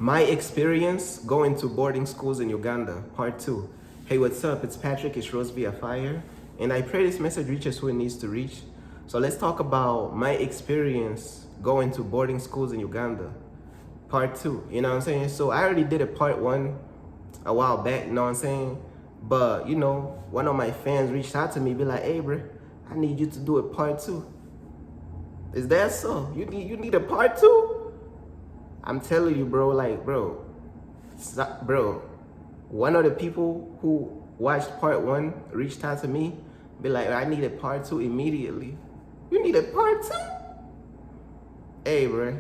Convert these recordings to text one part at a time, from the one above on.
My experience going to boarding schools in Uganda, part 2. Hey, what's up? It's Patrick, it's Rose via Fire, and I pray this message reaches who it needs to reach. So let's talk about my experience going to boarding schools in Uganda, part 2. You know what I'm saying? So I already did a part 1 a while back, you know what I'm saying? But, you know, one of my fans reached out to me, be like, hey, bro, I need you to do a part 2. Is that so? You need a part 2? I'm telling you, bro, like, bro, one of the people who watched part 1 reached out to me, be like, I need a part 2 immediately. You need a part 2? Hey, bro,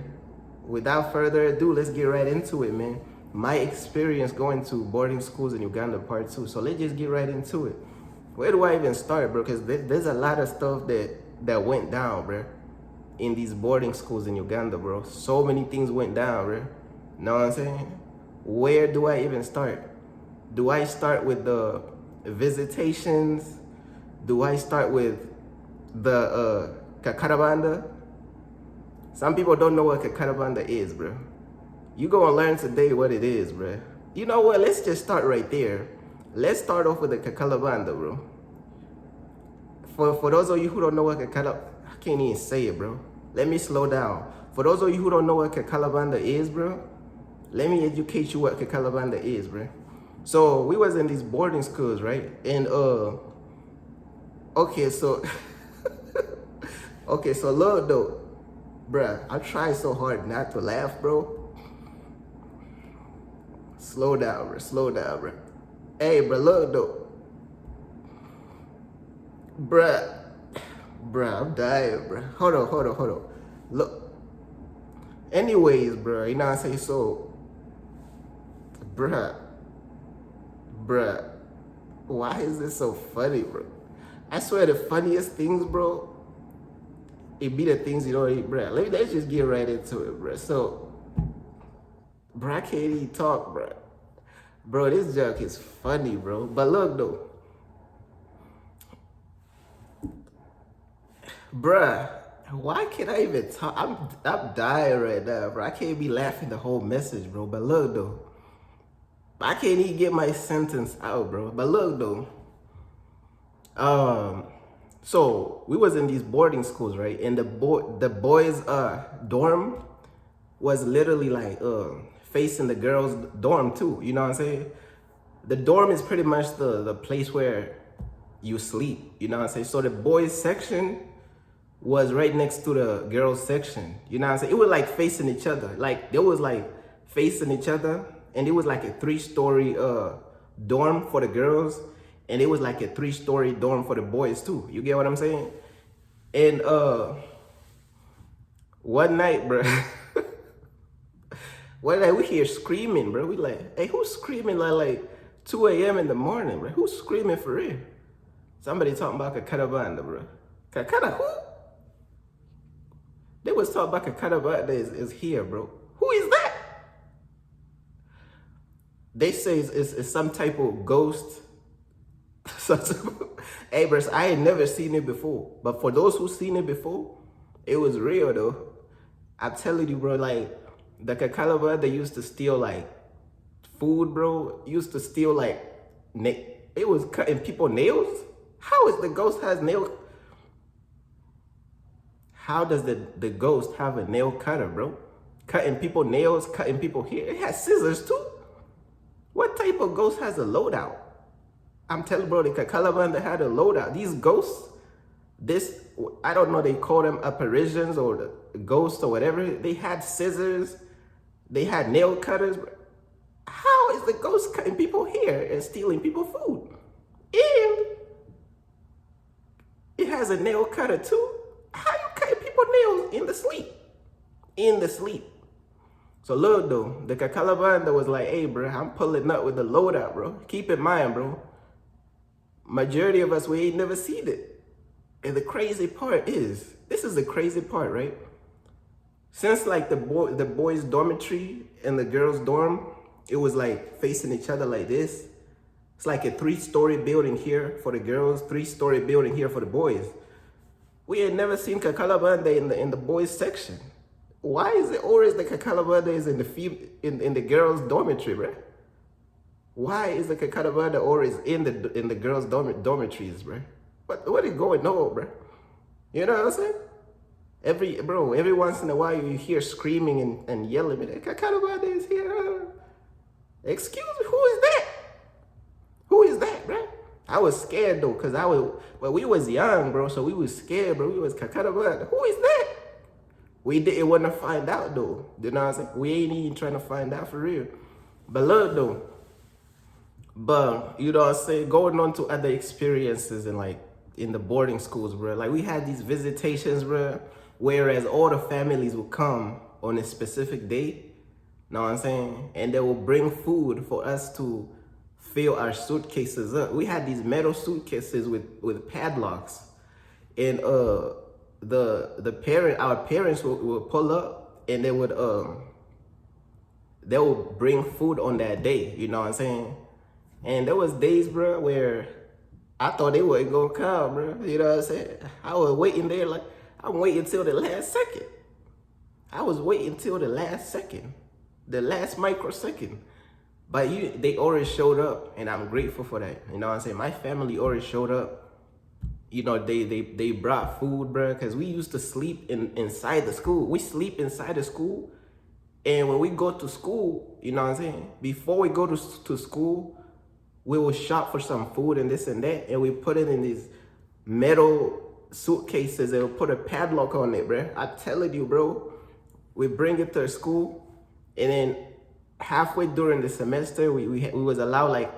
without further ado, let's get right into it, man. My experience going to boarding schools in Uganda, part 2. So let's just get right into it. Where do I even start, bro? Because there's a lot of stuff that went down, bro, in these boarding schools in Uganda, bro. So many things went down, bro. Know what I'm saying? Where do I even start? Do I start with the visitations? Do I start with the kakarabanda? Some people don't know what kakarabanda is, bro. You gonna learn today what it is, bro. You know what? Let's just start right there. Let's start off with the kakarabanda, bro. For those of you who don't know what kakarabanda, I can't even say it, bro. Let me slow down. For those of you who don't know what kakarabanda is, bro, let me educate you what kakarabanda is, bro. So we was in these boarding schools, right? And okay, so okay, so look though, bruh, I tried so hard not to laugh, bro. Slow down, bro. Slow down, bro. Hey, bro, look though, bruh. Bruh, I'm dying, bruh. Hold on. Look. Anyways, bruh, you know what I'm saying? So, bruh, why is this so funny, bro? I swear the funniest things, bro, it be the things you don't eat, bruh. Let's just get right into it, bruh. So, bruh, I can't even talk, bruh. Bro, this joke is funny, bro. But look, though. Bruh, why can't I even talk? I'm dying right now, bro. I can't be laughing the whole message, bro. But look, though. I can't even get my sentence out, bro. But look, though. So we was in these boarding schools, right? And the boys' dorm was literally like facing the girls' dorm too. You know what I'm saying? The dorm is pretty much the place where you sleep. You know what I'm saying? So the boys' section was right next to the girls section. You know what I'm saying? It was like facing each other. Like they was like facing each other, and it was like a 3-story dorm for the girls, and it was like a 3-story dorm for the boys too. You get what I'm saying? And one night, bro, one night we hear screaming, bro. We like, hey, who's screaming like 2 a.m. in the morning, bro? Who's screaming for real? Somebody talking about kakarabanda, bro. Kakara who? They was talking about kakarabanda is here, bro. Who is that? They say it's some type of ghost. Hey, bro, I ain't never seen it before. But for those who seen it before, it was real, though. I'm telling you, bro, like, the kakarabanda, they used to steal, like, food, bro. Used to steal, like, it was cutting people nails? How is the ghost has nails? How does the ghost have a nail cutter, bro? Cutting people nails, cutting people hair. It has scissors too. What type of ghost has a loadout? I'm telling bro, the kakarabanda had a loadout. These ghosts, I don't know, they call them apparitions or the ghosts or whatever. They had scissors. They had nail cutters. How is the ghost cutting people hair and stealing people food? And it has a nail cutter too. How you cutting people nails in the sleep? In the sleep. So look though, the kakarabanda was like, hey bro, I'm pulling up with the loadout, bro. Keep in mind, bro, majority of us, we ain't never seen it. And the crazy part is, this is the crazy part, right? Since like the boys' dormitory and the girls' dorm, it was like facing each other like this. It's like a 3-story building here for the girls, 3-story building here for the boys. We had never seen kakarabanda in the boys section. Why is it always the Kakalabada is in the girls' dormitory, bro? Why is the Kakalabada always in the girls' dormitories, bro? What is going on, bro? You know what I'm saying? Every once in a while you hear screaming and yelling, Kakalabada is here. Excuse me, who is that? Who is that, bro? I was scared though, cause we was young, bro, so we was scared, bro. We was Kakalabada. Who is that? We didn't want to find out though. You know what I'm saying? We ain't even trying to find out for real. But look though. But you know what I'm saying? Going on to other experiences and like in the boarding schools, bro. Like we had these visitations, bro. Whereas all the families would come on a specific day. Know what I'm saying? And they will bring food for us to fill our suitcases up. We had these metal suitcases with padlocks. And our parents would pull up and they would bring food on that day, you know what I'm saying? And there was days, bro, where I thought they wasn't gonna come, bro. You know what I'm saying? I was waiting there, like I'm waiting till the last second. I was waiting till the last second, the last microsecond. But they already showed up, and I'm grateful for that. You know what I'm saying? My family already showed up. You know, they brought food, bro, because we used to sleep inside the school. We sleep inside the school, and when we go to school, you know what I'm saying? Before we go to school, we will shop for some food and this and that, and we put it in these metal suitcases and we'll put a padlock on it, bro. I'm telling you, bro. We bring it to school, and then halfway during the semester, we was allowed like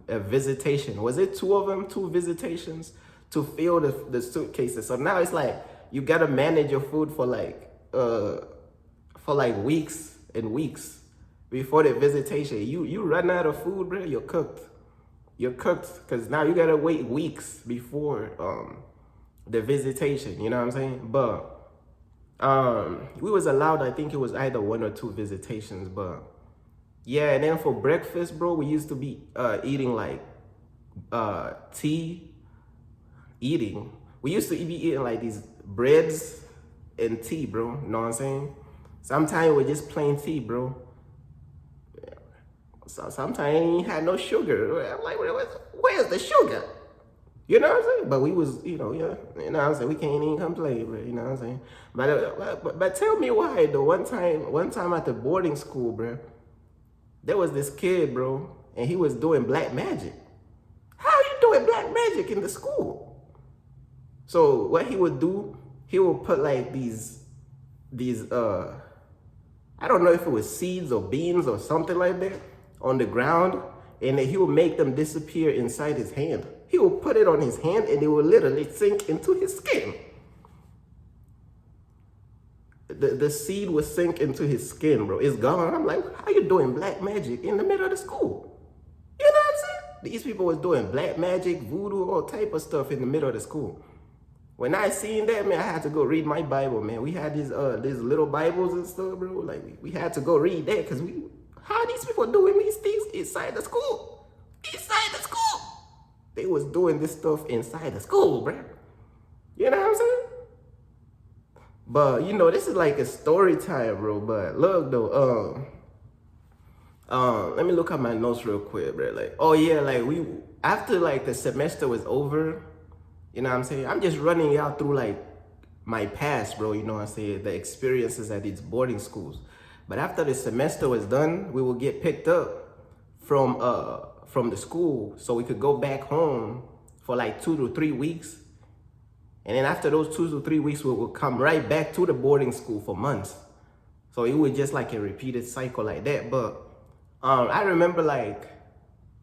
a visitation. Was it 2 of them? 2 visitations to fill the suitcases. So now it's like you gotta manage your food for like weeks and weeks before the visitation. You run out of food, bro. You're cooked. You're cooked because now you gotta wait weeks before the visitation. You know what I'm saying? But we was allowed, I think it was either 1 or 2 visitations. But yeah, and then for breakfast, bro, we used to be eating like tea. We used to be eating like these breads and tea, bro. You know what I'm saying? Sometimes we just plain tea, bro. So sometimes I ain't had no sugar. I'm like, where's the sugar? You know what I'm saying? But we was, you know what I'm saying? We can't even complain, bro. You know what I'm saying? But tell me why though. One time at the boarding school, bro, there was this kid, bro, and he was doing black magic. How you doing black magic in the school? So what he would do, he would put like these I don't know if it was seeds or beans or something like that on the ground, and then he would make them disappear inside his hand. He would put it on his hand and it would literally sink into his skin. The seed would sink into his skin, bro. It's gone. I'm like, how you doing black magic in the middle of the school? You know what I'm saying? These people was doing black magic, voodoo, all type of stuff in the middle of the school. When I seen that, man, I had to go read my Bible, man. We had these little Bibles and stuff, bro. Like we had to go read that because how are these people doing these things inside the school? Inside the school. They was doing this stuff inside the school, bro. You know what I'm saying? But you know, this is like a story time, bro. But look though, let me look at my notes real quick, bro. Like, oh yeah, like after like the semester was over, you know what I'm saying? I'm just running y'all through like my past, bro. You know what I'm saying? The experiences at these boarding schools. But after the semester was done, we will get picked up from the school so we could go back home for like 2 to 3 weeks. And then after those 2 to 3 weeks, we would come right back to the boarding school for months. So it was just like a repeated cycle like that. But I remember like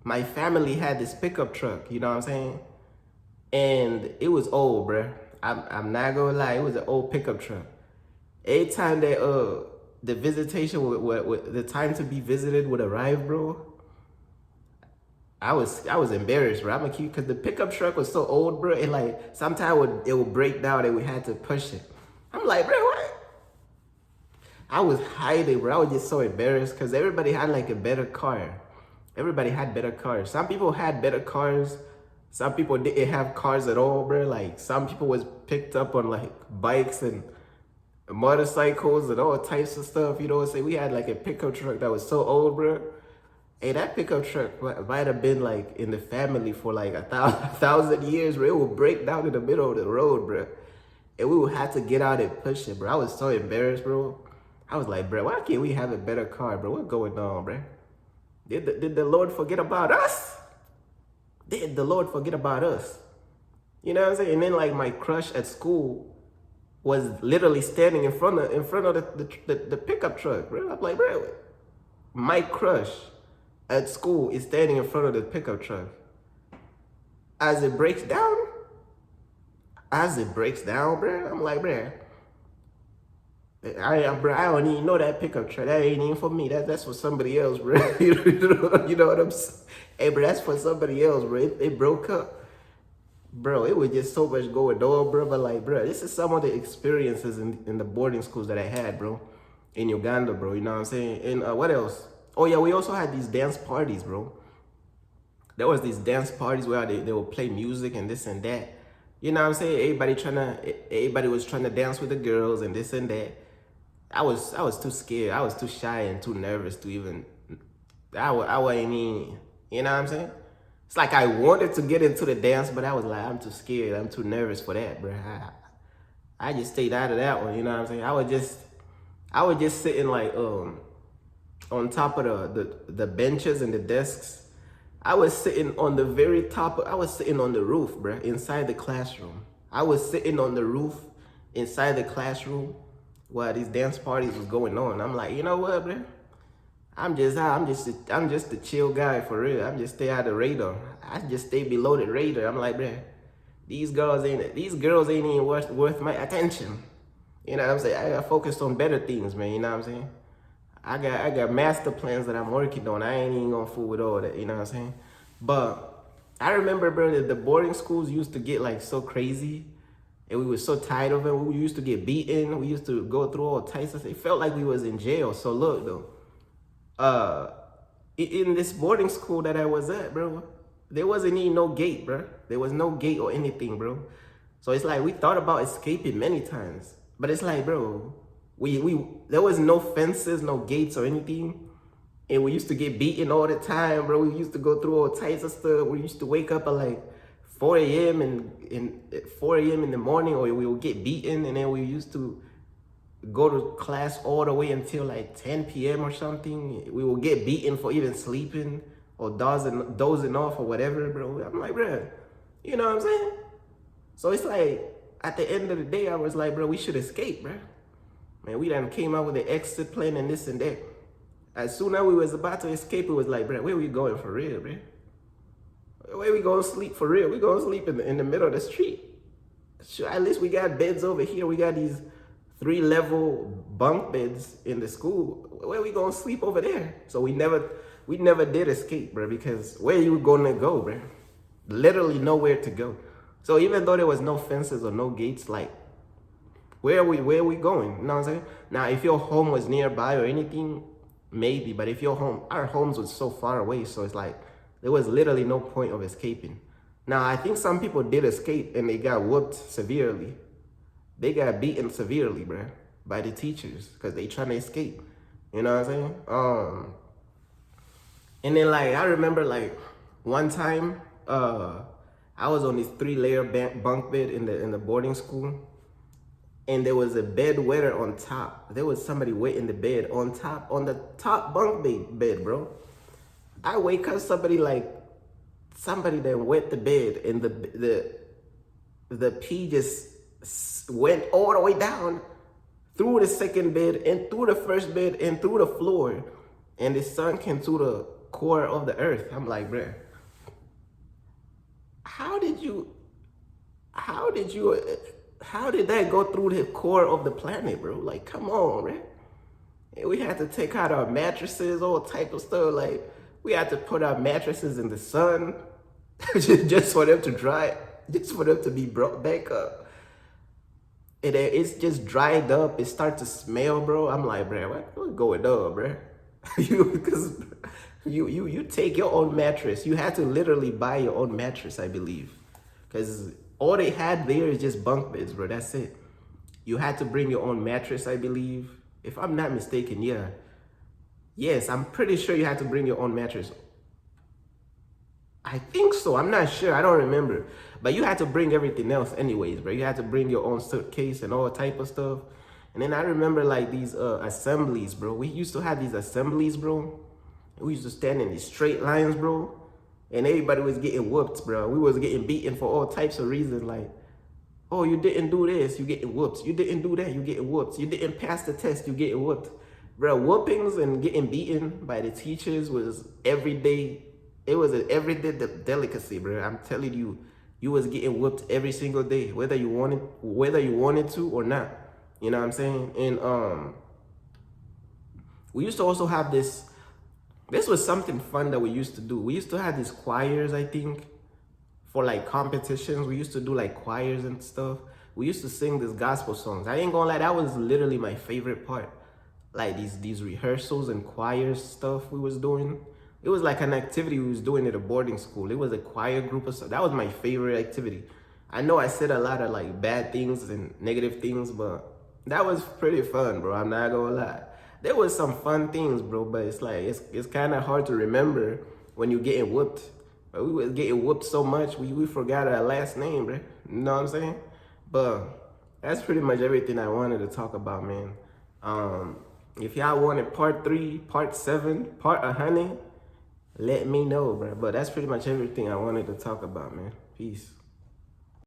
my family had this pickup truck, you know what I'm saying? And it was old, bruh. I'm not gonna lie, it was an old pickup truck. Every time that the visitation the time to be visited would arrive, bro, I was embarrassed, bro. I'm a cute because the pickup truck was so old, bro. And like sometimes it would break down and we had to push it. I'm like, bro, what? I was hiding, bro. I was just so embarrassed because everybody had like a better car. Everybody had better cars. Some people had better cars. Some people didn't have cars at all, bro. Like some people was picked up on like bikes and motorcycles and all types of stuff. You know what I'm saying? We had like a pickup truck that was so old, bro. Hey, that pickup truck might have been like in the family for like a thousand years, bro. It would break down in the middle of the road, bro. And we would have to get out and push it, bro. I was so embarrassed, bro. I was like, bro, why can't we have a better car, bro? What's going on, bro? Did the Lord forget about us? Did the Lord forget about us? You know what I'm saying? And then like my crush at school was literally standing in front of the pickup truck, bro. I'm like, bro, my crush at school is standing in front of the pickup truck. As it breaks down, bro, I'm like, bro, I don't even know that pickup truck. That ain't even for me. That's for somebody else, bro. You know what I'm saying? Hey, bro, that's for somebody else, bro. It broke up. Bro, it was just so much going on, bro. But like, bro, this is some of the experiences in the boarding schools that I had, bro. In Uganda, bro. You know what I'm saying? And what else? Oh, yeah, we also had these dance parties, bro. There was these dance parties where they would play music and this and that. You know what I'm saying? Everybody was trying to dance with the girls and this and that. I was too scared. I was too shy and too nervous to even. I wasn't even. You know what I'm saying? It's like I wanted to get into the dance, but I was like, I'm too scared. I'm too nervous for that, bro. I just stayed out of that one. You know what I'm saying? I was just sitting like on top of the benches and the desks. I was sitting on the very top. I was sitting on the roof, bro, inside the classroom. I was sitting on the roof inside the classroom while these dance parties was going on. I'm like, you know what, bro? I'm just a chill guy for real. I'm just stay out of the radar. I just stay below the radar. I'm like, bro, these girls ain't even worth my attention. You know what I'm saying? I got focused on better things, man. You know what I'm saying? I got master plans that I'm working on. I ain't even gonna fool with all that, you know what I'm saying? But I remember, bro, that the boarding schools used to get like so crazy and we were so tired of it. We used to get beaten. We used to go through all types of things. It felt like we was in jail. So look though, in this boarding school that I was at, bro, there wasn't even no gate, bro. There was no gate or anything, bro. So it's like we thought about escaping many times, but it's like, bro, there was no fences, no gates or anything. And we used to get beaten all the time, bro. We used to go through all types of stuff. We used to wake up at like 4 a.m. and 4 a.m. in the morning, or we would get beaten. And then we used to go to class all the way until like 10 p.m. or something. We would get beaten for even sleeping or dozing off or whatever, bro. I'm like, bro, you know what I'm saying? So it's like, at the end of the day, I was like, bro, we should escape, bro. Man, we done came out with an exit plan and this and that. As soon as we was about to escape, it was like, bro, where we going for real, bro? Where we gonna sleep for real? We gonna sleep in the middle of the street. Sure, at least we got beds over here. We got these 3-level bunk beds in the school. Where we gonna sleep over there? So we never did escape, bro, because where you gonna go, bro? Literally nowhere to go. So even though there was no fences or no gates, like, where are we going? You know what I'm saying? Now, if your home was nearby or anything, maybe. But if our homes was so far away, so it's like, there was literally no point of escaping. Now, I think some people did escape and they got whooped severely. They got beaten severely, bro, by the teachers because they trying to escape. You know what I'm saying? And then like, I remember like one time, I was on this 3-layer bunk bed in the boarding school. And there was a bed wetter on top. There was somebody wet in the bed on the top bunk bed, bro. I wake up, somebody that wet the bed, and the pee just went all the way down through the second bed and through the first bed and through the floor, and it sunk into the core of the earth. I'm like, bro, how did that go through the core of the planet, bro? Like, come on, man. And we had to take out our mattresses, all type of stuff. Like, we had to put our mattresses in the sun just for them to dry, just for them to be brought back up. And then it's just dried up. It starts to smell, bro. I'm like, bro, what's going on, bro? Because you take your own mattress. You had to literally buy your own mattress, I believe. Because all they had there is just bunk beds, bro. That's it. You had to bring your own mattress, I believe. If I'm not mistaken, yeah. Yes, I'm pretty sure you had to bring your own mattress. I think so. I'm not sure. I don't remember. But you had to bring everything else anyways, bro. You had to bring your own suitcase and all type of stuff. And then I remember like these assemblies, bro. We used to have these assemblies, bro. We used to stand in these straight lines, bro. And everybody was getting whooped, bro. We was getting beaten for all types of reasons. Like, oh, you didn't do this, you getting whooped. You didn't do that, you getting whooped. You didn't pass the test, you getting whooped. Bro, whoopings and getting beaten by the teachers was everyday. It was an everyday delicacy, bro. I'm telling you, you was getting whooped every single day, whether you wanted to or not. You know what I'm saying? And we used to also have this. This was something fun that we used to do. We used to have these choirs, I think, for like competitions. We used to do like choirs and stuff. We used to sing these gospel songs. I ain't gonna lie, that was literally my favorite part. Like these rehearsals and choirs stuff we was doing. It was like an activity we was doing at a boarding school. It was a choir group of stuff. That was my favorite activity. I know I said a lot of like bad things and negative things, but that was pretty fun, bro. I'm not gonna lie. There was some fun things, bro, but it's like it's kind of hard to remember when you're getting whooped. But we was getting whooped so much we forgot our last name, bro. You know what I'm saying? But that's pretty much everything I wanted to talk about, man. If y'all wanted part 3, part 7, part 100, let me know, bro. But that's pretty much everything I wanted to talk about, man. Peace.